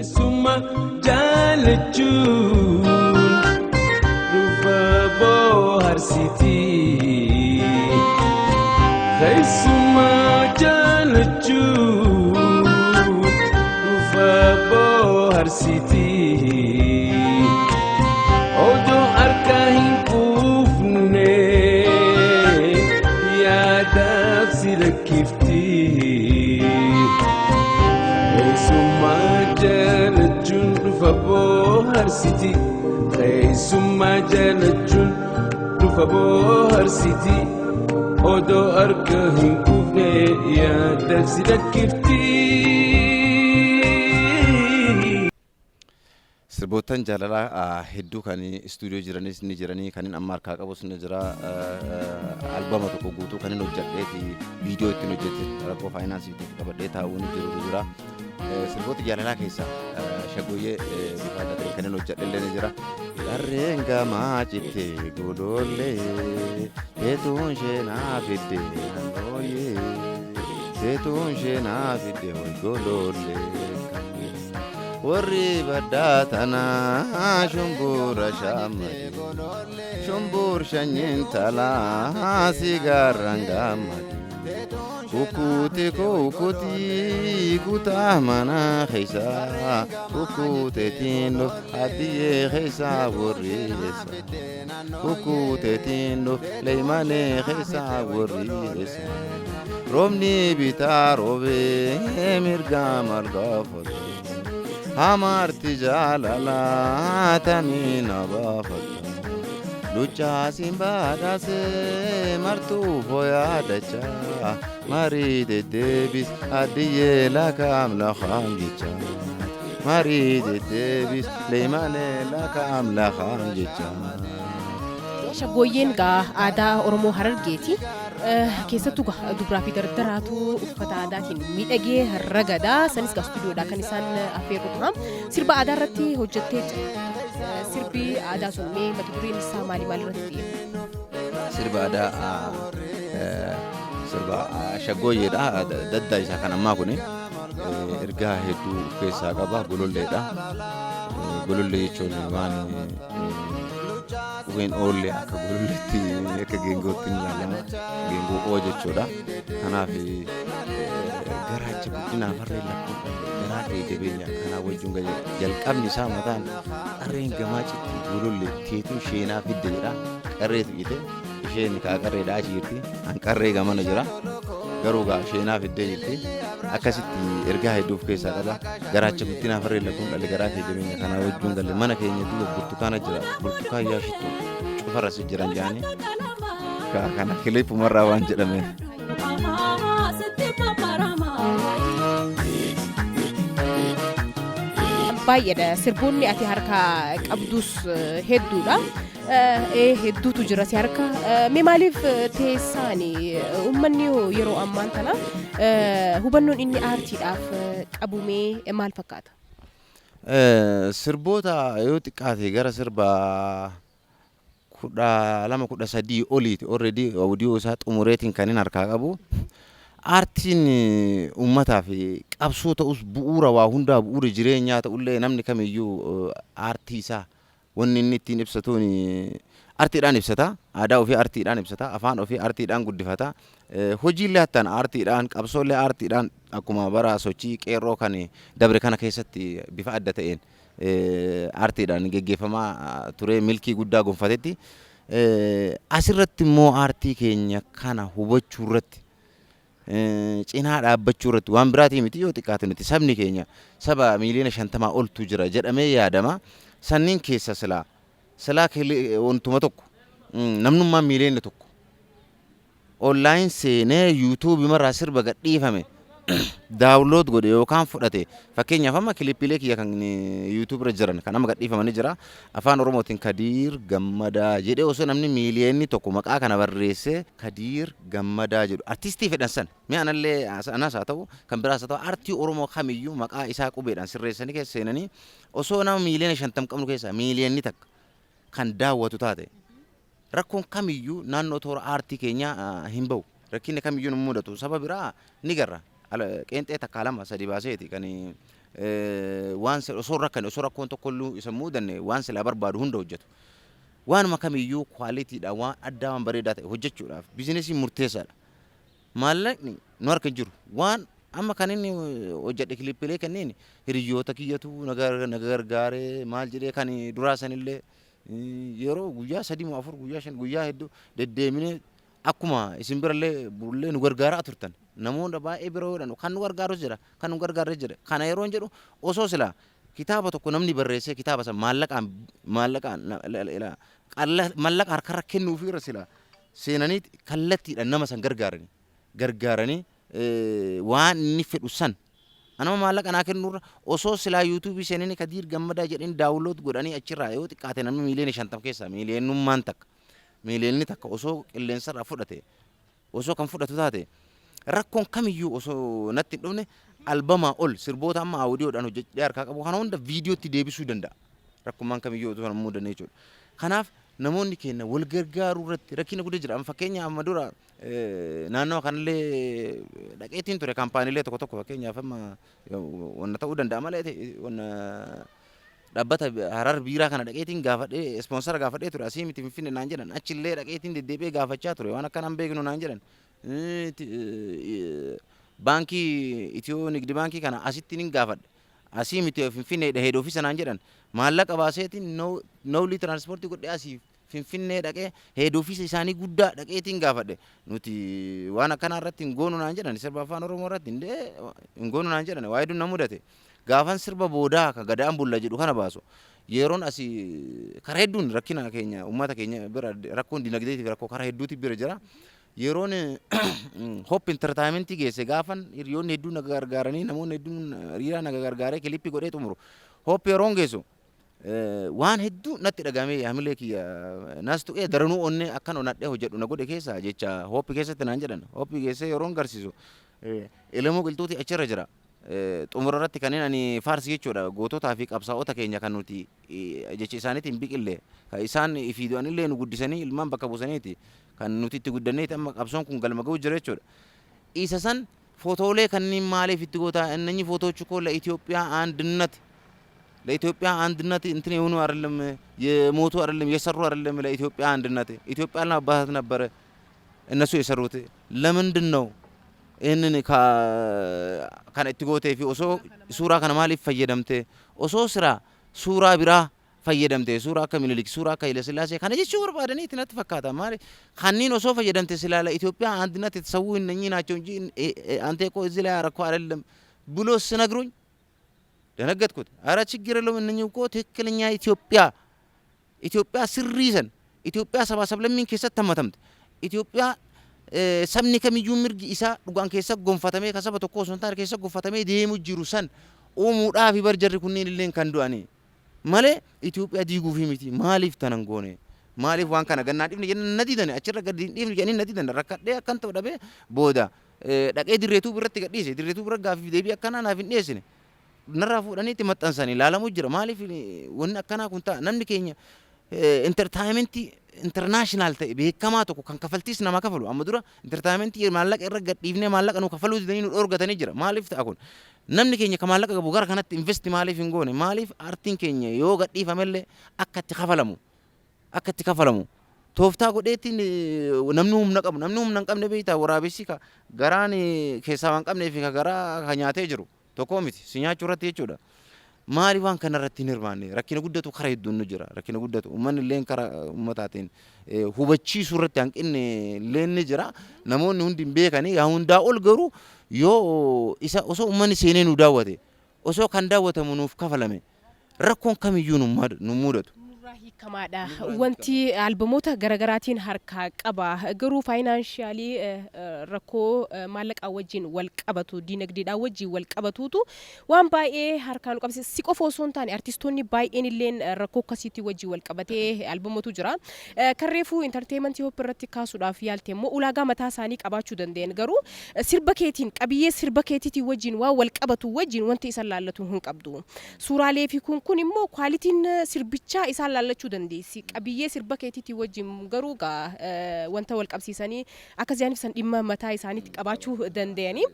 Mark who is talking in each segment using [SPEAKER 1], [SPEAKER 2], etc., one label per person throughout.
[SPEAKER 1] Suma jalajun Rufa bohar siti Suma jalajun Rufa bohar siti Odo arkahin ufne Yadaf sila kifti Suma jalajun Rufa bohar siti Suma jalajun Rufa bohar siti Odo arkahin ufne Yadaf sila kifti
[SPEAKER 2] Sirboottan jaalalaa hedduu kan istuudiyoo jiranis ni jiranii kan amma harkaa qabus ni jira albama tokko guutuu kan hojjedheeti viidiyoo ittiin hojjette rakkoo faayinaansiitiif qabadhee taa'uu ni jira sirboota jaalalaa keessaa shaggooyyee bifa adda ta'e kan hojjedhellee ni jira garreen gamaa citte golollee seetuun sheenaa fidde naannooyyee seetuun sheenaa fidde golollee warri baddaatana shumbuura shammade shumbuur shanyin talaa sigaarran gammade kukkuute kukkuti kutaa mana keessaa kukkuuteetiin dhof addiyyee keessaa warreessa kukkuuteetiin dhof leeymanee keessaa warreessa roobni bitaa roobee mirgaa margaafate Hamarti jalala tamina bafata Lucha simbada se martu foya dacha Mari de debis adiye la kam la khangicha Mari de debis leymane la kam la khangicha
[SPEAKER 3] Shaggooyyeen gaa aadaa Oromoo Harargeeti keessattuu dubraa fi dardaraatu uffata aadaatiin miidhagee ragadaa sanis gaa istuudiyoodhaa kan isaan affeerru tura sirba aadaa irratti hojjettee sirbi aadaa sun mee mata dureen isaa maali irratti
[SPEAKER 2] sirba aadaa sirba shaggooyyeedha daddaa isaa kan ammaa kun ergaa hedduu of keessaa qaba gololleedha golollee jechuun waan When only akka gololleetti akka geengootti ni ilaalama geengoo oo jechuudha kanaaf garaacha guddinaa farree lakkoon garaa ta'e jabeenya kanaa wajjin jalqabni isaa mataan qarreen gamaa citti golollee teetuu sheenaa fidde jedha qarreetu ite isheen kaa qarreedhaa achi jirti an qarree gamana jira garuu gaa sheenaa fidde jirti akkasitti ergaa hedduu of keessaa qaba garaacha guddinaa farree lakkoon dhalle garaa ta'e jabeenya kanaa wajjin galle mana keenya duuba burtukaana jira burtukaan yaashittu cufarras jiran jaani kana kiliipumarraa waan jedhame
[SPEAKER 3] baay'eedha sirboonni ati harkaa qabdus hedduudha hedduutu jira si harka mee maaliif teessaani uummanni yeroo ammaan tana hubannoon inni aartiidhaaf qabumee maal fakkaata
[SPEAKER 2] sirboota yoo xiqqaate gara sirba lama kudha sadii oliiti already audio isaa xumureetiin kan hin harkaa qabu aartiin uummataa fi qabsoo ta'us bu'uura waa hundaa bu'uura jireenyaa ta'ullee namni kamiyyuu aartii isaa wanni inni ittiin ibsatuun aartiidhaan ibsata aadaa ofii aartiidhaan ibsata afaan ofii aartiidhaan guddifata hojiillee hattaan aartiidhaan qabsoollee aartiidhaan akkuma bara sochii qeerroo kan dabre kana keessatti bifa adda ta'een aartiidhaan geggeeffamaa ture milkii guddaa gonfatetti asirratti immoo aartii keenya kana hubachuu irratti cinaa dhaabbachuu irratti waan biraatii miti yoo xiqqaate nuti sabni keenya saba miiliyoona 50 oltu jira jedhamee yaadama sanniin keessa silaa wantuma tokko namnummaan miiliyoona tokko online seenee YouTube marraa sirba gadhiifame daawunlood godhe yookaan fudhate fakkeenyaaf amma kilippiilee kiyya kan YouTube irra jiran kan amma gadhiifamanii jira afaan Oromootiin Kadiir Gammadaa jedhee osoo namni miiliyoonni tokko maqaa kana barreessee Kadiir Gammadaa jedhu artistii fedhan san mee anallee anas haa ta'u kan biraas haa ta'u aartii Oromoo kamiyyuu maqaa isaa qubeedhaan sirreessanii keessa seenanii osoo nama miiliyoona 50 qabnu keessaa miiliyoonni takka kan daawwatu taate rakkoon kamiyyuu naannoo toora aartii keenya hin bahu rakkinni kamiyyuu nu mudatu sababa biraa ni garra qeenxee takka lama sadi baaseeti kan waan osoo rakkoon tokkolluu isa muudanne waan silaa barbaadu hunda hojjetu. Waanuma kamiyyuu kwaalitiidha waan addaa waan bareedaa ta'e hojjechuudhaaf biizinesiin murteessaadha. Maallaqni nu harka jiru waan amma kan inni hojjedhe kilippilee kanneen hiriyoota kiyyatu naga gargaaree maal jedhee kan duraa sanillee yeroo guyyaa 3 moo 4 guyyaa 5 guyyaa hedduu deddeemine akkuma isin birallee bullee nu gargaaraa turtan namoota baay'ee biroodhaan kan nu gargaaru jira kan nu gargaaree jira kana yeroo jedhu osoo silaa kitaaba tokko namni barreessee kitaaba san maallaqa harkarra kennuufi irra silaa seenanii kallattiidhaan nama san gargaaranii waan inni fedhu san anama maallaqa naa kennuurra osoo silaa yuutuubii seenanii Kadiir Gammadaa jedhanii daawunlood godhanii achirraa yoo xiqqaate namni miiliyoona 50 keessaa miiliyoonummaan takka miiliyoonni takka osoo qilleensarraa fudhate osoo kan fudhatu taate rakkoon kamiyyuu osoo natti hin dhufne albamaa ol sirboota amma aawudiyoodhaan hojjechee harkaa qabu kana hunda viidiyootti deebisuu danda'a rakkoon kamiyyuu osoo hin muudanne jechuudha. Kanaaf namoonni keenya wal gargaaruu irratti rakkina guddaa jira. Fakkeenya amma dura naannoo kanallee dhaqeetiin ture kaampaaniilee tokko fakkeenyaaf amma wanna ta'uu danda'a malee wanna dhaabbata Harar biiraa kana dhaqeetiin gaafadhee ispoonsara gaafadhee ture asii miti Finfinnee naan jedhan achillee dhaqeetiin deddeebi'ee gaafachaa ture waan akkanaan beeknu naan jedhan baankii Itiyoo Nigdi baankii kana asitti nin gaafadhe asii miti Finfinnee head office naan jedhan maallaqa baaseetiin noolii transportii godhee asii Finfinnee dhaqee head office isaanii guddaa dhaqeetiin gaafadhe nuti waan akkanaa irratti hin goonu naan jedhan sirba afaan Oromoo irratti hin goonu naan jedhan waa hedduun na mudate gaafan sirba boodaa ka gadaan bulla jedhu kana baasu yeroon asii karaa hedduun rakkina keenya uummata keenya bira rakkoon dinagdeetiif rakkoo karaa hedduuti bira jira yeroon Hope Entertainment geesse gaafan hiriyoonni hedduun naga gargaaranii namoonni hedduun hiriira naga gargaaree kilippii godhee xumuru Hope yeroon geessu waan hedduu natti dhagamee hamilee kiyya nas tuqee daranuu onnee akkan onadhee hojjedhu na godhe keessa jecha Hope keessatti naan jedhan Hope geessee yeroon garsiisu elemoo qilxuuti achirra jira. Xumura irratti kanneen ani faarsi jechuudha goototaa fi qabsaa'ota keenya kan nuti jecha isaaniitiin biqille kan isaan ifiidwanillee nu guddisanii ilmaan bakka buusaniiti kan nuti itti guddanneeti amma qabsoon kun galma ga'uu jira jechuudha. Isa san footoolee kanneen maaliif itti gootaa እነኚህ ፎቶዎች እኮ ለኢትዮጵያ አንድነት እንትን የሆኑ አይደለም የሞቱ አይደለም የሰሩ አይደለም ለኢትዮጵያ አንድነት ኢትዮጵያ ለማባታት ነበር እነሱ የሰሩት ለምንድን ነው إنني كان اتجوته في أسو سورة كان مالي فيدمته أسو سورة برا فيدمته سورة كميلك سورة كيل سلاسة كان يجي شور بعدني تنتفكاتا ماري خانين أسو فيدمته سلالة إثيوبيا عندنا تتسوي إنني ناچونجي أنت كو إزلا ركوا على بلوس سنغرون دهنجت كود أرا تشجير لهم إنني كو تكلنيا إثيوبيا سريزن إثيوبيا سبب من كيسة تمتمت إثيوبيا sabni kamiyyuu mirgi isaa dhugaan keessa gonfatamee kasaba tokko osoo hin taane keessa gonfatamee deemu jiru san uumuudhaaf barjarri kunneen illee kan du'ani malee Itoophiyaa diiguuf miti maaliif tanan goone maaliif waan kana gannaa dhibne jenna nadiidane achirra gadi dhibne jenni nadiidane rakkadhee akkan ta'u dhabee booda dhaqee dirreetuu birratti gadhiise dirreetuu bira gaaffii deebii akkanaa naaf hin dhiyeessine narraa fuudhanii itti maxxansanii ilaalamuu jira maaliif wanni akkanaa kun ta'a namni keenya entertainment international ta'e beekamaa tokko kan kafaltiis nama kafalu amma dura entertainment maallaqa irra gadhiifnee maallaqa nu kafaluu didanii nu dhorgatanii jira maaliif ta'a kun namni keenya ka maallaqa qabu gara kanatti invest maaliif hin goone maaliif artiin keenya yoo gadhiifamellee akka itti kafalamu tooftaa godheetiin namni humna qabu namni humna hin qabne beektaa waraabessi ka garaan keessaa waan qabnee fi ka garaa ka nyaatee jiru tokko miti si nyaachuu irratti jechuudha. maali waan kana irratti hin hirmaanne rakkina guddatu karaa hedduun nu jira rakkina guddatu uummanni illee karaa uummataatiin hubachiisuu irratti hanqinni illee ni jira namoonni hundi hin beekanii yaa hundaa ol garuu yoo isa osoo uummanni seenee nu daawwate osoo kan daawwatamu nuuf kafalame rakkoon kamiyyuu nu mudatu.
[SPEAKER 3] Kamaadha wanti albamoota garagaraatiin harkaa qaba garuu faayinaanshiaalii rakkoo maallaqaa wajjin wal qabatu dinagdeedhaa wajjin wal qabatuutu waan baay'ee harkaan qabse si qofa osoo hin taane artistoonni baay'een illeen rakkoo akkasiitti wajjin wal qabatee albamootu jira karreefuu entertainmentii Hope irratti kaasuudhaaf yaalte immoo ulaagaa mataa isaanii qabaachuu danda'an garuu sirba keetiin qabiyyee sirba keetiitii wajjin waa wal qabatu wajjin wanti isaan laallatu hin qabdu suuraalee fi kun immoo kwaalitiin sirbichaa isaan laallatu mul'achuu dandeessi. Qabiyyee sirba keetiitii wajjin garuu gaa wanta wal qabsiisanii akka jaaniif san dhimma mataa isaaniitti qabaachuu danda'anii.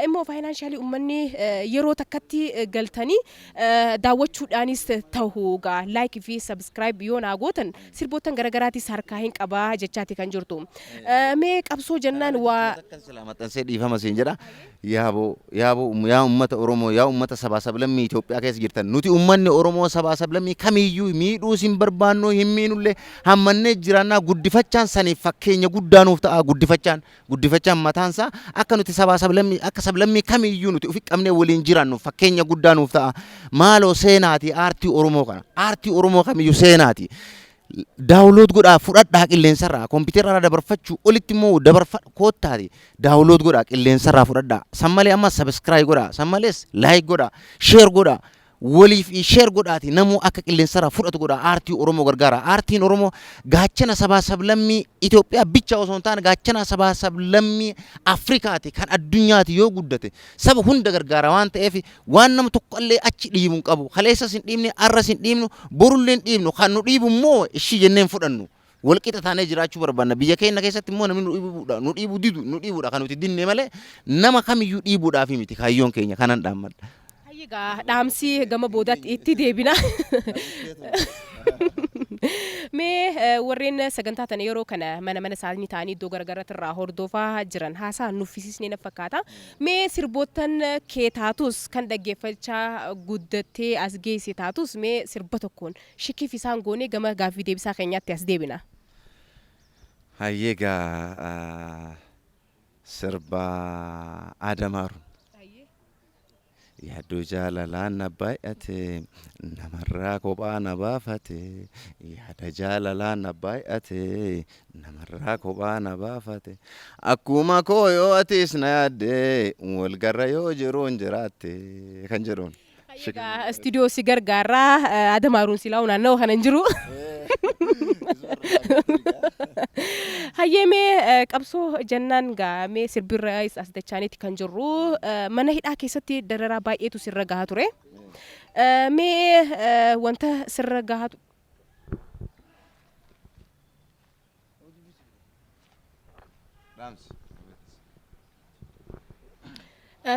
[SPEAKER 3] Immoo faayinaanshaali uummanni yeroo takkatti galtanii daawwachuudhaanis ta'u gaa laayikii fi sabskiraayib yoo naa gootan sirboottan garaagaraatis harkaa hin qabaa jechaati kan jirtu. Mee qabsoo jennaan waa
[SPEAKER 2] maxxansee dhiifama siin jedha. Yaa uummata Oromoo yaa uummata sabaa sablammii Itoophiyaa keessa jirtan nuti uummanni Oromoo sabaa sablammii kamiyyuu miidhuu hin barbaannu hin miinullee hammannee jiraannaa guddifachaan saniif fakkeenya guddaa nuuf ta'a guddifachaan mataansaa akka nuti sabaa sablammii akka sablammii kamiyyuu nuti ofi qabnee waliin jiraannu fakkeenya guddaa nuuf ta'a maaloo seenaati aartii Oromoo kamiyyuu seenaati. Daawulood godhaa fudhadhaa qilleensarraa kompiitararraa dabarfachuu olitti immoo koottaati daawulood godhaa qilleensarraa fudhadhaa san malee amma sabskiraayib godhaa san malees laayik godhaa sheer godhaa waliif sheer godhaati namuu akka qilleensarraa fudhatu godhaa aartii Oromoo gargaara aartiin Oromoo gaachana sabaa sablammii Itoophiyaa bicha osoo hin taane gaachana sabaa sablammii Afrikaati kan addunyaati yoo guddate saba hunda gargaara waan ta'eef waan nama tokkollee achi dhiibu hin qabu kaleessas hin dhiibne arras hin dhiibnu borullee hin dhiibnu kan nu dhiibu immoo ishii jenneen fudhannu walqixa taanee jiraachuu barbaanna biyya keenya keessatti immoo namni nu dhiibuudha kan nuti dinne malee nama kamiyyuu dhiibuudhaaf miti kaayyoon keenya kanan dhaammadha.
[SPEAKER 3] Egaa dhaamsi gama boodaatti itti deebina. Mee warreen sagantaa tana yeroo kana mana isaanii ta'anii iddoo garagaraatti irraa hordofaa jiran haasaan nuffisiisnee na fakkaata. Mee sirboottan kee taatus kan dhaggeeffachaa guddattee as geesse taatus mee sirba tokkoon shikiif isaan goonee gama gaaffii deebisaa keenyaatti as deebina.
[SPEAKER 2] Hayyeegaa sirba Adamaaru. Yaaddo jaalalaan na baay'ate namarraa kophaa na baafate yaada jaalalaan na baay'ate namarraa kophaa na baafate akkuma koo yoo atis na yaadde wal garra yoo jiruun jiraatte kan jedhuun.
[SPEAKER 3] Studio si gargaaraa Adamaaruun silaa naannoo kanan jiru. Hayyemee qabsoo jennaan gaa mee sirbirra as dachaanitti kan jirru mana hidhaa keessatti dararaa baay'eetu sirra gahaa ture. Mee wanta sirra gahaa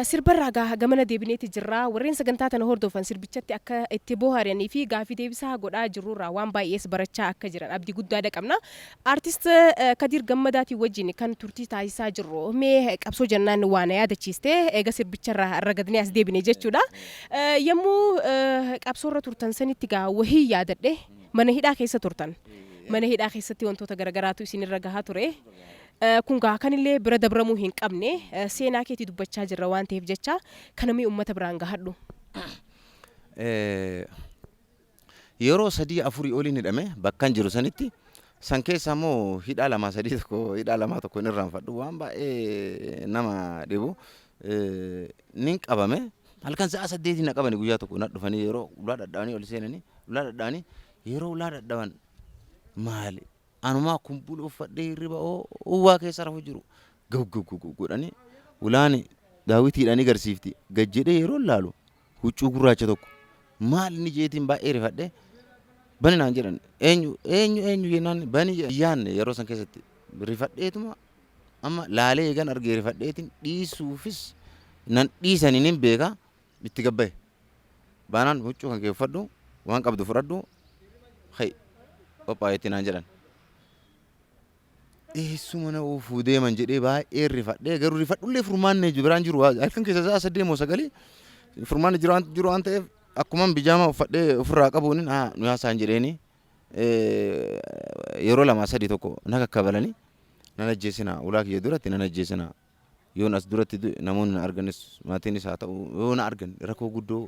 [SPEAKER 3] sirbarraa gamana deebineeti jirra warreen sagantaa tana hordofan sirbichatti akka itti bohaaranii fi gaaffii deebisaa godhaa jirurraa waan baay'ees barachaa akka jiran abdii guddaadha qabna. Artist Kadir Gammadaatii wajjin kan turtii taasisaa jirru mee qabsoo jennaan waan yaadachiiste eega sirbicharraa ragadnee as deebine jechuudha. Yommuu qabsoorra turtan sanitti gaa wahii yaadadhe mana hidhaa keessa turtan. Mana hidhaa keessatti wantoota garagaraatu isinirra gahaa ture. Kun gaa kanillee bira dabramuu hin qabne seenaa keetii dubbachaa jirra waan ta'eef jecha kanamii uummata biraan gahadhu.
[SPEAKER 2] Yeroo 3-4 oliin hidhame bakkan jiru sanitti san keessa immoo hidhaa 2-3 tokko hin irraanfadhu waan baay'ee nama dhibu nin qabame halkan sa'a 8 na qabani guyyaa tokko na dhufanii yeroo ulaa dhadhaanii ol seenanii ulaa dhadhaanii yeroo ulaa dhadhawan maali anuma kumpulu uffadhee hirriba uwwaa keessa rafu jiru godhanii ulaan daawwitiidhaan garsiifti gajjedhee yeroo laalu huccuu gurraacha tokko maal inni jeetiin baay'ee rifadhee bani naan jedhan eenyu jennaan bani yaanne yeroo san keessatti rifadheetuma amma laalee eegan argee rifadheetiin dhiisuufis nan dhiisanii nin beeka itti gabbaye baanaan huccuu kan kee uffadhu waan qabdu fudhadhu hay qophaa'eetti naan jedhan. Eessuma na oofuu deeman jedhee baay'ee rifadhee garuu rifadhullee furmaanne biraan jiru halkan keessa sa'a 8 furmaanne jiru waan ta'eef akkuma bijaamaa uffadhee ofirraa qabuun nu haasaan jedheeni yeroo 2-3 tokko na kakkabalanii nan ajjeesina ulaa kiyya duratti nan ajjeesina yoon as duratti namoonni arganis maatiinis haa ta'u yoo na argan rakkoo guddoo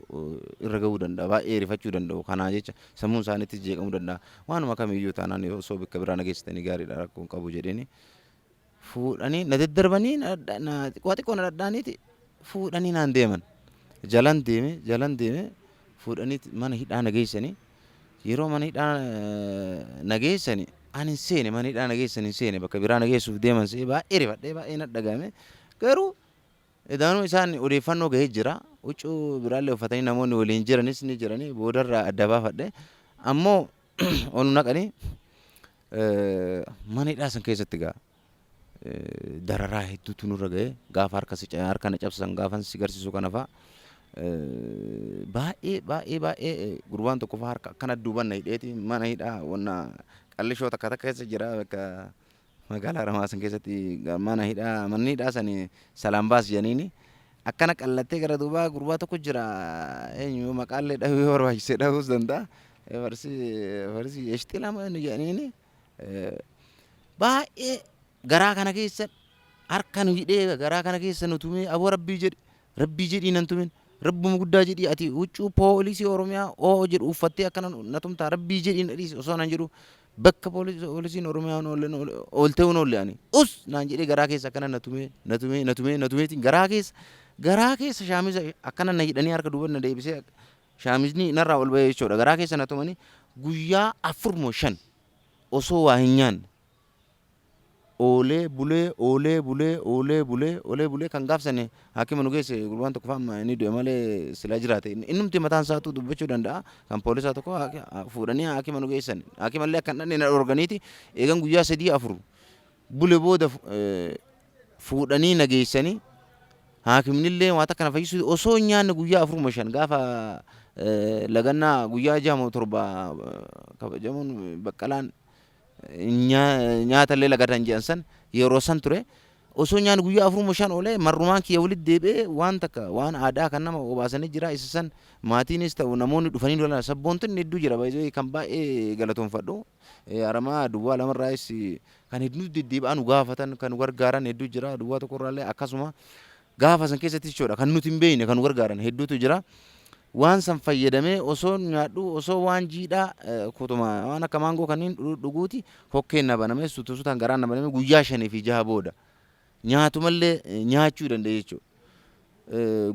[SPEAKER 2] irra gahuu danda'a baay'ee rifachuu danda'u kanaa jecha sammuun isaaniitti jeeqamuu danda'a waanuma kamiyyuu taanaan yoo osoo bakka biraa nageessitanii gaariidha rakkoon qabu jedheeni fuudhanii na daddarbanii waa xiqqoo na dhadhaaniiti fuudhanii naan deeman jalan deeme fuudhanii mana hidhaa nageessanii yeroo mana hidhaa nageessanii ani seene mana hidhaa nageessanii seene bakka biraa nageessuuf deeman see baay'ee rifadhee baay'ee na dhagahame garuu edaanuu isaan odeeffannoo gahee jira huccuu biraallee uffatanii namoonni waliin jiranis ni jiranii boodarraa adda baafadhe ammoo onu naqanii mana hidhaa san keessatti gaa dararaa hedduutu nurra ga'e gaafa harka na cabsan gaafan si garsiisu kana fa'a baay'ee gurbaan tokko fa'a harka akkana duuban na hidheeti mana hidhaa wanna qallishoo takka takka keessa jira bakka magaalaa Ramaasan keessatti mana hidhaa manni hidhaa sani Salaambaas jedhaniini akkana qallattee gara duubaa gurbaa tokko jira eenyu maqaallee dhahuu barbaachisee dhahuus danda'a farsi eshtii lama jedhaniini baay'ee garaa kana keessa harka nu hidhee garaa kana keessa nu tumee aboo rabbii jedhii nan tumin rabbuma guddaa jedhii ati huccuu poolisii Oromiyaa oo jedhu uffattee akkana na tumtaa rabbii jedhii na dhiisi osoo nan jedhu bakka poolisiin Oromiyaa oolte oolle ani naan jedhee garaa keessa akkana na tumeetiin garaa keessa shaamiza akkana na hidhanii harka duuban na deebisee shaamizni narraa ol bahee jechuudha garaa keessa na tumanii guyyaa 4 osoo waa hin nyaanne oolee bulee kan gaafsane haakima nu geesse gurbaan tokko faama inni du'e malee silaa jiraate innumti mataan isaatu dubbachuu danda'a kan poolisaa tokko fuudhanii haakima nu geessan haakimallee akkan dhanne na organiiti eegan guyyaa 3-4 bule booda fuudhanii na geessanii haakimnillee waan takka na fayyisu osoo nyaanne guyyaa 4 gaafa lagannaa guyyaa 6-7 kabajamuun baqqalaan nyaata illee lagatan jedhan san yeroo san ture osoo nyaan guyyaa 4 olee marrumaan kiyya walitti deebi'ee waan takka waan aadaa kan nama obaasanii jira isa san maatiinis ta'u namoonni dhufanii lolan sabboontonni hedduu jira baay'ee kan baay'ee galatoonfadhu aramaa duwwaa lamarraayis kan hedduu deddeebi'an gaafatan kan gargaaran hedduu jira duwwaa tokkorraallee akkasuma gaafa san keessatti jechuudha kan nuti hin beekne kan gargaaran hedduutu jira. Waan san fayyadamee osoo nyaadhu osoo waan jiidhaa kutuma waan akka maangoo kanneen dhuguuti hokkeen na banamee suutusuutaan garaan na banamee guyyaa 5 fi 6 booda nyaatumallee nyaachuu danda'e jechuudha.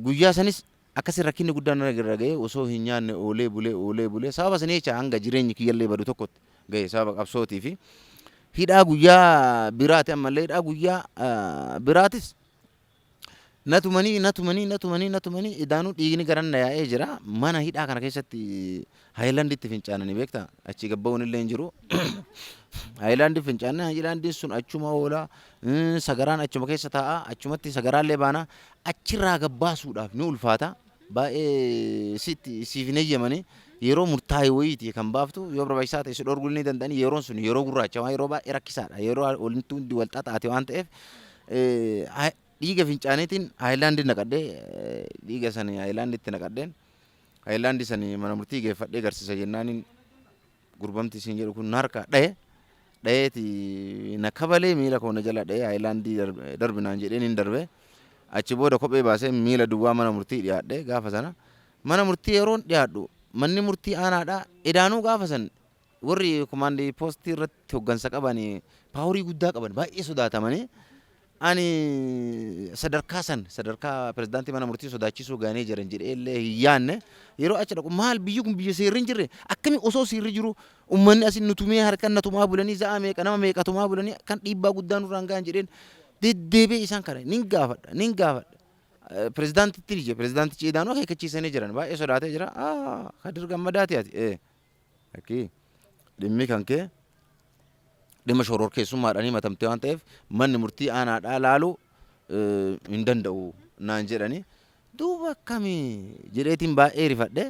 [SPEAKER 2] Guyyaa sanis akkasii rakkinni guddaan irra ga'ee osoo hin nyaanne oolee bulee sababa sanii jecha hanga jireenyi kiyyallee badu tokkotti ga'e sababa qabsootii fi hidhaa guyyaa biraati ammallee hidhaa guyyaa biraatis natumanii idaanuu dhiigni garan na yaa'ee jira mana hidhaa kana keessatti haayilaandiitti fincaananii beektaa achi gabba'uun illee hin jiru haayilaandii fincaananii haayilaandiin sun achuma oolaa sagaraan achuma keessa taa'a achumatti sagaraallee baana achirraa gabbaasuudhaaf ni ulfaata baay'ee siif hin eeyyamanii yeroo murtaa'e wayiiti kan baaftu yoo barbaachisaa ta'e si dhorguu ni danda'anii yeroon sun yeroo gurraacha waan yeroo baay'ee rakkisaadha yeroo walitti wal xaxaate waan ta'eef dhiiga fincaaniitiin haayilaandii naqadhee dhiiga sanii haayilaandiitti naqadheen haayilaandii sanii mana murtii geeffadhee garsiisa jennaaniin gurbamti isiin jedhu kun harka dhayeeti na kabalee miila koona jala dhayee haayilaandii darbinaan jedheen hin darbe achi booda kophee baasee miila duwwaa mana murtii dhiyaadhee gaafa sana mana murtii yeroon dhiyaadhu manni murtii aanaadhaa edaanuu gaafa san warri komaandii poostii irratti hoggansa qaban paaworii guddaa qaban baay'ee sodaatamanii ani sadarkaa pirezidaantii mana murtii sodaachisuu gaanee jiran jedhee illee hin yaanne yeroo achi dhaqu maal biyyi kun biyya seerri hin jirre akkamii osoo seerri jiru uummanni asin nutumee harkan natumaa bulanii za'a meeqa nama meeqa tumaa bulanii kan dhiibbaa guddaa nurraan ga'an jedheen deddeebi'ee isaan kana nin gaafadha pirezidaantitti nije pirezidaantichi edaanuu akeekkachiisanii jiran baay'ee sodaatee jira Kadir Gammadaati ati akkii dhimmi kan kee dhimma shororkeessummaadhaanii matamtee waan ta'eef manni murtii aanaadhaa laaluu hin danda'u naan jedhanii duuba akkamii jedheetiin baay'ee rifadhe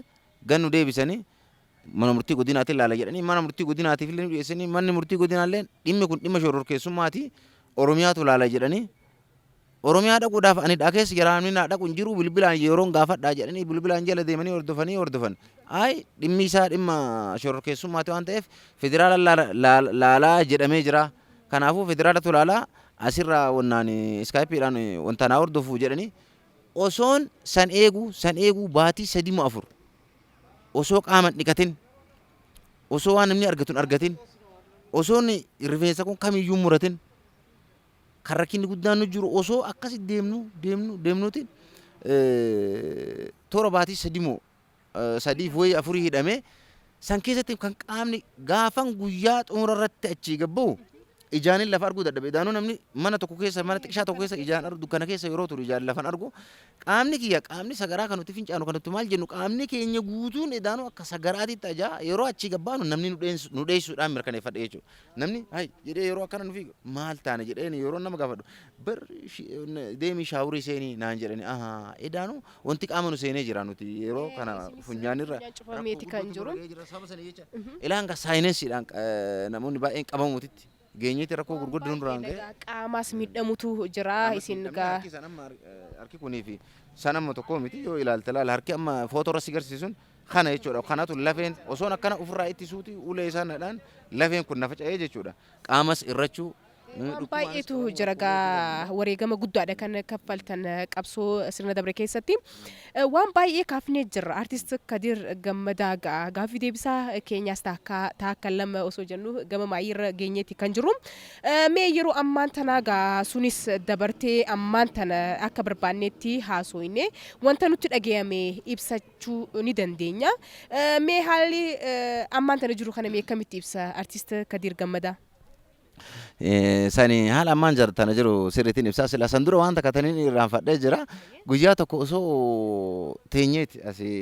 [SPEAKER 2] gannu deebisanii mana murtii godinaatiin laala jedhanii mana murtii godinaatiif illee dhiyeessanii manni murtii godinaallee dhimmi kun dhimma shororkeessummaati Oromiyaatu laala jedhanii Oromiyaa dhaquudhaaf ani dhageessa jaraamni naa dhaqu hin jiru bilbilaan yeroon gaafadhaa jedhanii bilbilaan jala deemanii hordofan ay dhimmi isaa dhimma shororkeessummaati waan ta'eef federaala laalaa jedhamee jira kanaafuu federaalatu laalaa asirraa wannaan iskaayipiidhaan wanta naa hordofuu jedhanii osoon san eeguu baatii 3-4 osoo qaaman dhiqatin osoo waan namni argatin osoon rifeensa kun kamiyyuu muratin kan rakkinni guddaan nu jiru osoo akkasi deemnuutiin toora baatii 3 fi 4 hidhamee san keessatti kan qaamni gaafan guyyaa xumura irratti achii gabba'u ijaanin lafa arguu dadhabe idaanuu namni mana tokko keessa mana xiqqaa tokko keessa ijaan argu dukkana keessa yeroo turu ijaan lafan argu qaamni kiyya qaamni sagaraa kan nuti fincaanu kan nuti maal jennu qaamni keenya guutuun idaanuu akka sagaraatitti ajaa yeroo achi gabbaanu namni nu dheessuudhaan mirkaneeffadhe jechuudha namni hay jedhee yeroo akkana nufi maal taane jedheen yeroo nama gaafadhu bar deemii shaawurii seenii naan jedhani idaanuu wanti qaama nu seenee jira nuti yeroo kana funyaanirra
[SPEAKER 3] cufameeti kan jiru
[SPEAKER 2] ilaan ka saayinensiidhaan namoonni baay'een qabamuutitti geenyeeti rakkoo gurguddaa duraan ga'e
[SPEAKER 3] qaamaas miidhamutu jira isin gaa
[SPEAKER 2] harki kunii fi sanamma tokko miti yoo ilaalte laala harki amma footoo irratti agarsiisuun kana jechuudha kanatu lafeen osoon akkana ofirraa ittisuuti ulee isaaniidhaan lafeen kun nafa ca'ee jechuudha qaamas irrachuu
[SPEAKER 3] waan baay'eetu jira gaa wareegama guddaadha kan kaffaltan qabsoo sirna dabre keessatti waan baay'ee kaafnee jirra artist Kadir Gammadaa gaa gaaffii deebisaa keenyaas taakka lama osoo jennu gama maayirra geenyeeti kan jiru mee yeroo ammaan tanaa gaa sunis dabartee ammaan tana akka barbaannetti haasooyne wanta nutti dhagayame ibsachuu ni dandeenya mee haalli ammaan tana jiru kana mee akkamitti ibsa artist Kadir Gammadaa
[SPEAKER 2] sani haala ammaan jartana jiru sirriitiin ibsaa sila san dura waan takkataniin irraanfadhee jira guyyaa tokko osoo teenyeeti asii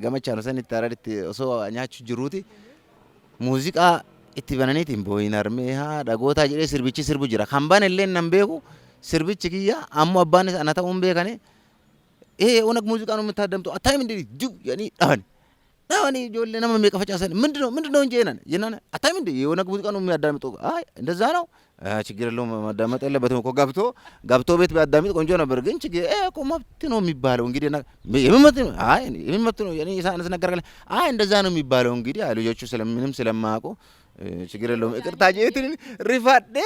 [SPEAKER 2] gamachaan sanitti araaditti osoo nyaachuu jiruuti muuziqaa itti bananiitiin booyin armee haa dhagootaa jedhee sirbichi sirbu jira kan bane illee nan beeku sirbichi kiyya ammoo abbaan ana ta'uun beekane onag muuziqaan uummataa damtu attaayimin diu yani dhawan ijoollee nama meeqa facaasan ምንድነው እንጂ የናነ አታይም እንዴ የሆነ ሙዚቃን የሚያዳምጡ አይ እንደዛ ነው ችግር የለውም ማዳመጥ የለበትም እኮ ገብቶ ቤት ቢያዳምጥ ቆንጆ ነበር ግን ችግር እኮ መብት ነው የሚባለው እንግዲህ የመብት ነው የኔ ሳንስ ነገር አይ እንደዛ ነው የሚባለው እንግዲህ ልጆቹ ስለምንም ስለማያውቁ ችግር የለውም ይቅርታ ጄትን ሪፋዴ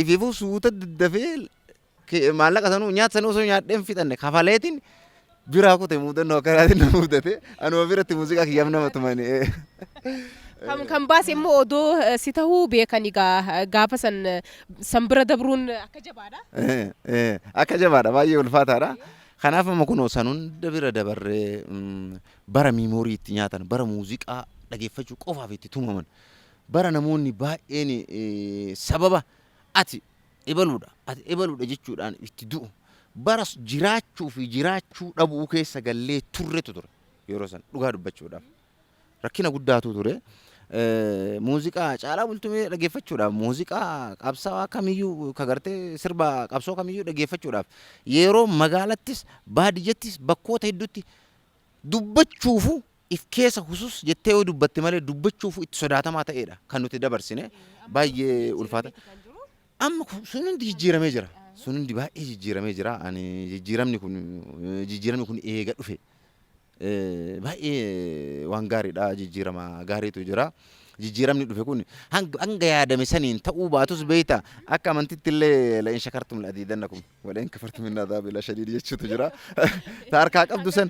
[SPEAKER 2] ኢፊፉ ሱተ ደፈ ማለቀ ሰኑ ኛት ሰኑ ሰው ያደም ፊጠነ ካፋሌቲን ቢራኩ ተሙደን ነው ከራቲ ነው ሙደቴ አኖ ቢረት ሙዚቃ ከያምና መተማኒ
[SPEAKER 3] kan baase immoo odoo si tahuu beekani gaafa sanbira dabruun
[SPEAKER 2] akka jabaadha baay'ee ulfaataadha kanaaf amma kunoo sanuun dabira dabarree bara miimoorii itti nyaatan bara muuziqaa dhageeffachuu qofaaf itti tumaman bara namoonni baay'een sababa ati ibaluudha jechuudhaan itti du'u bara jiraachuu fi jiraachuu dhabuu keessa gallee turretu ture yeroo san dhugaa dubbachuudhaaf rakkina guddaatu ture muuziqaa caalaa bultumee dhageeffachuudhaaf muuziqaa qabsaa kamiyyuu kagartee sirba qabsoo kamiyyuu dhageeffachuudhaaf yeroo magaalattis baadiyyattis bakkoota hedduutti dubbachuufu if keessa husus jettee yoo dubbatti malee dubbachuufu itti sodaatamaa ta'eedha kan nuti dabarsine baay'ee ulfaata amma sun hundi jijjiiramee jira sun hundi baay'ee jijjiiramee jira ani jijjiiramni kun eega dhufe baay'ee waan gaariidha jijjiirama gaariitu jira jijjiiramni dhufe kun hanga yaadame saniin ta'uu baatus beeyta akka amantitti illee la'in shakartum la'adiidannakum waleen kafartum min adaabi la shadiid jechuutu jira taarkaa qabdu san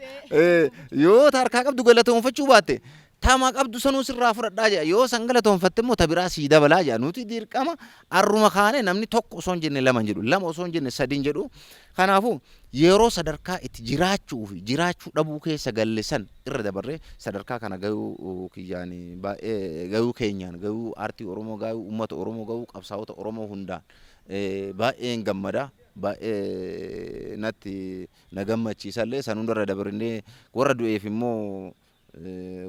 [SPEAKER 2] yoo taarkaa qabdu galatoonfachuu baatte tama qabdu sanuu sirraa fudhadhaa jedha yoo san galatoonfatte immoo tabiraa sii dabalaa jedha nuti dirqama arruma kaane namni tokko osoo hin jenne lama jedhu lama osoo hin jenne sadii jedhu kanaafuu yeroo sadarkaa itti jiraachuu fi jiraachuu dhabuu keessa galle san irra dabarree sadarkaa kana gahuu kiyyaani baay'ee gahuu keenyaan gahuu aartii Oromoo gahuu uummata Oromoo gahuu qabsaa'ota Oromoo hundaan baay'een gammada baay'ee natti na gammachiisallee san hundarra dabarree warra du'eef immoo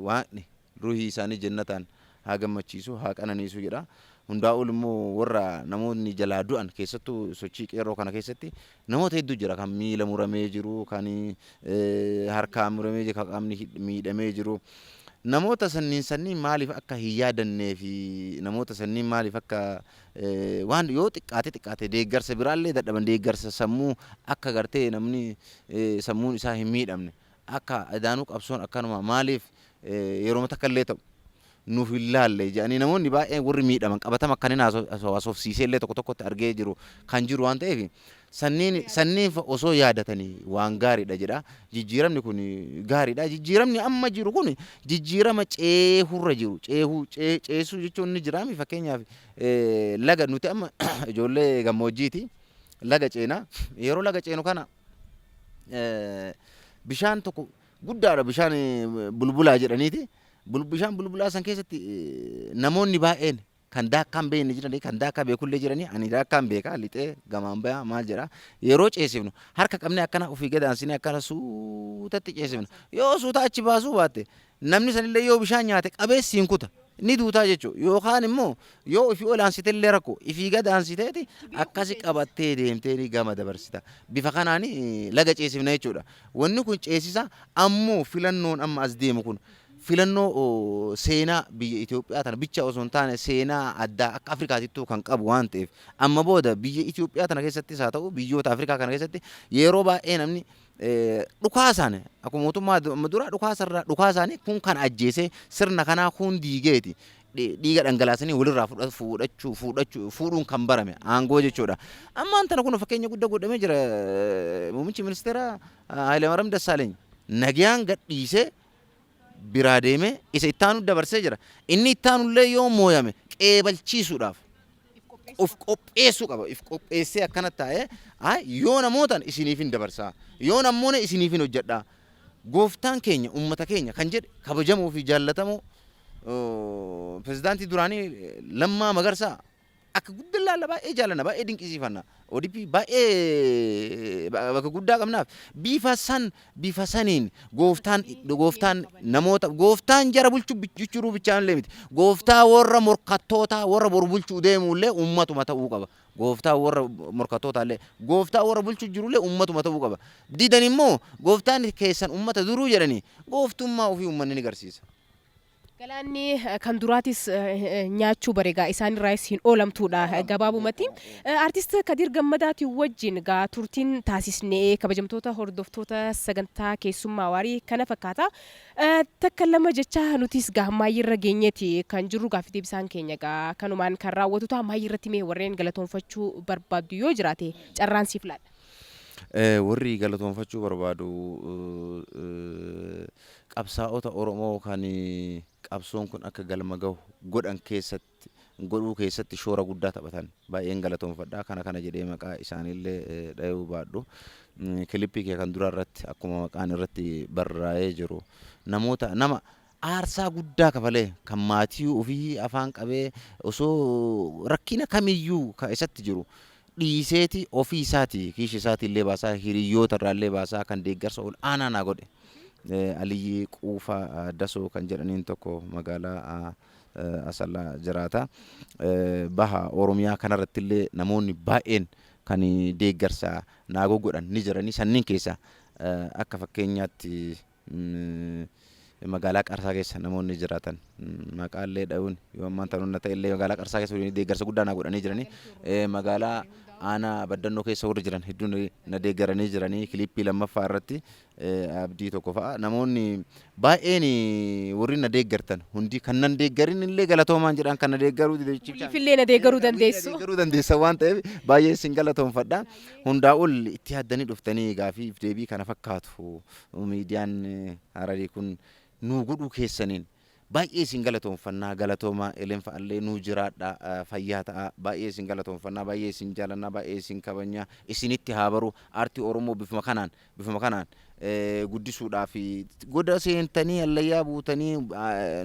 [SPEAKER 2] waan ruhii isaanii jannataan haa gammachiisu haa qananiisu jedha hundaa'ul immoo warra namoonni jalaa du'an keessattuu sochii qeerroo kana keessatti namoota hedduu jira kan miila muramee jiru kan harkaa muramee jiru kan qaamni miidhamee jiru namoota sanniin maaliif akka hin yaadannee fi namoota sanniin maaliif akka waan yoo xiqqaate deeggarsa biraallee dadhaban deeggarsa sammuu akka gartee namni sammuun isaa hin miidhamne akka adaanuu qabsoon akkanuma maaliif yeroo takka illee ta'u nuuf hin laalle jedhanii namoonni baay'een warri miidhaman qabatama akkanin haasofsiisee illee tokko tokkotti argee jiru kan jiru waan ta'eef sanniin osoo yaadatanii waan gaariidha jedha jijjiiramni kun gaariidha jijjiiramni amma jiru kun jijjiirama ceehurra jiru ceesuu jechuun ni jiraami fakkeenyaaf laga nuti amma ijoollee gammoojjiiti laga ceenaa yeroo laga ceenu kana bishaan tokko guddaadha bishaan bulbulaa jedhaniiti bishaan bulbulaa san keessatti namoonni baay'een kan daakkaan beekne jiranii kan daakkaa beekullee jiranii ani daakkaan beekaa lixee gamaan bayaa maal jedha yeroo ceesifnu harka qabnee akkana ofii gadaansine akkana suutatti ceesifnu yoo suuta achi baasuu baatte namni sanillee yoo bishaan nyaate qabeessiin kuta ni duutaa jechuudha yookaan immoo yoo ofii olaansite illee rakko ifii gadaansiteeti akkasi qabattee deemtee ni gama dabarsita bifa kanaan laga ceesifna jechuudha wanni kun ceesisa ammoo filannoon amma as deemu kun filannoo seenaa biyya Itoophiyaa tana bicha osoo hin taane seenaa addaa akka Afrikaatittuu kan qabu waan ta'eef amma booda biyya Itoophiyaa tana keessattis haa ta'u biyyoota Afrikaa kana keessatti yeroo baay'ee namni dhukaasaan akkuma mootummaa dura dhukaasaanii kun kan ajjeese sirna kanaa kun diigeeti dhiiga dhangalaasanii walirraa fuudhuun kan barame aangoo jechuudha. Ammaan tana kun fakkeenya guddaa godhamee jira muummichi ministeera Hayilemaariyaam Dassaaleeny nagayaan gadhiisee biraa deemee isa ittaanu dabarsee jira. Inni ittaanullee yoo mooyame qeebalchiisuudhaaf of qopheessuu qaba. If qopheessee akkana taa'ee yoo namootaan isiniif hin dabarsaa yoo namoonni isiniif hin hojjedhaa gooftaan keenya uummata keenya kan jedhe kabajamoo fi jaallatamoo pirezidaantii duraanii Lammaa Magarsaa akka guddaa laalla baay'ee jaallanna baay'ee dinqisiifanna ODP baay'ee bakka guddaa qabnaaf bifa saniin gooftaan namoota gooftaan jara bulchuu jechuun bichaan illee miti gooftaa warra morkattoota warra bor bulchuu deemullee ummatuma ta'uu qaba gooftaa warra morkattoota illee gooftaa warra bulchuu jirullee ummatuma ta'uu qaba didan immoo gooftaan keessan ummata duruu jedhanii gooftummaa ofii ummanni ni garsiisa.
[SPEAKER 3] Galaanni kan duraatis nyaachuu bareegaa isaanirraas hin oolamtuudha gabaabumatti. Artist Kadir Gammadaatiin wajjin gaa turtiin taasisnee kabajamtoota hordoftoota sagantaa keessummaa waarii kana fakkaata. Takka lama jecha nutis gaa maayirra geenyeeti kan jirru gaaffii deebisaan keenya gaa kanumaan kan raawwatu ta'a maayirratti mee warreen galatoonfachuu barbaaddu yoo jiraate carraan siif laadha.
[SPEAKER 2] Warri galatoonfachuu barbaadu qabsaa'ota Oromoo kan qabsoon kun akka galma gahu godhuu keessatti shoora guddaa taphatan baay'een galatoonfadhaa kana jedhee maqaa isaanillee dhayuu baadhu kilippii kee kan dura irratti akkuma maqaan irratti barraa'ee jiru nama aarsaa guddaa kafalee kan maatii ofii afaan qabee osoo rakkina kamiyyuu keessatti jiru dhiiseeti ofii isaati kiishi isaati illee baasaa hiriyoota irraa illee baasaa kan deeggarsa ol aanaa naa godhe Aliyyi Quufaa Dasoo kan jedhaniin tokko magaalaa Asallaa jiraata baha Oromiyaa kanarratti illee namoonni baay'een kan deeggarsa naa godhan ni jiranii sanniin keessa akka fakkeenyaatti magaalaa Qarsaa keessa namoonni jiraatan maqaallee dha'uun yoo ammaan ta'uun ta'e illee magaalaa Qarsaa keessa deeggarsa guddaa naa godhanii jiranii magaalaa aanaa baddannoo keessa warri jiran hedduun na deeggaranii jiranii kilippii lammaffaa irratti abdii tokko fa'a namoonni baay'een warri na deeggartan hundi kan nan deeggarin illee galatoomaan jedhan kan na deeggaruu
[SPEAKER 3] illee na deeggaruu dandeessu
[SPEAKER 2] waan ta'eef baay'ee isin galatoonfadha hundaa ol itti yaaddanii dhuftanii gaafiif deebii kana fakkaatu miidiyaan Hararii kun nuu godhuu keessaniin baay'ee isin galatoonfannaa galatooma eleenfa allee nuu jiraadha fayyaa ta'a baay'ee isin galatoonfannaa baay'ee isin jaalannaa baay'ee isin kabajnaa isinitti haa baru aartii Oromoo bifuma kanaan guddisuudhaaf goda seentanii allayyaa buutanii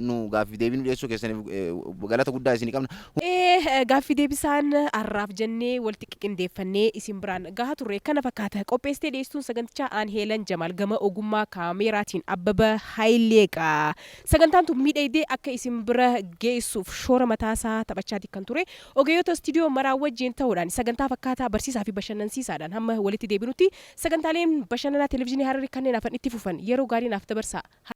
[SPEAKER 2] nu gaaffii deebii nu dhiyeessuu keessaniif galata guddaa isinii qabna.
[SPEAKER 3] Gaaffii deebisaan arraaf jennee walitti qindeeffannee isin biraan gahaa turre kana fakkaata qopheessitee dhiyeessuun sagantichaa aan Heelan Jamaal gama ogummaa kaameeraatiin Abbaba Hayileeqa sagantaan tun miidhagdee akka isin bira geessuuf shoora mataasaa taphachaati kan ture ogeeyyota istiidiyoo maraa wajjin ta'uudhaan sagantaa fakkaataa barsiisaa fi bashannansiisaadhaan hamma walitti deebinutti sagantaaleen bashannanaa televezyiinii Hararii kanneen afaan itti fufan yeroo gaarii naaf dabarsaa.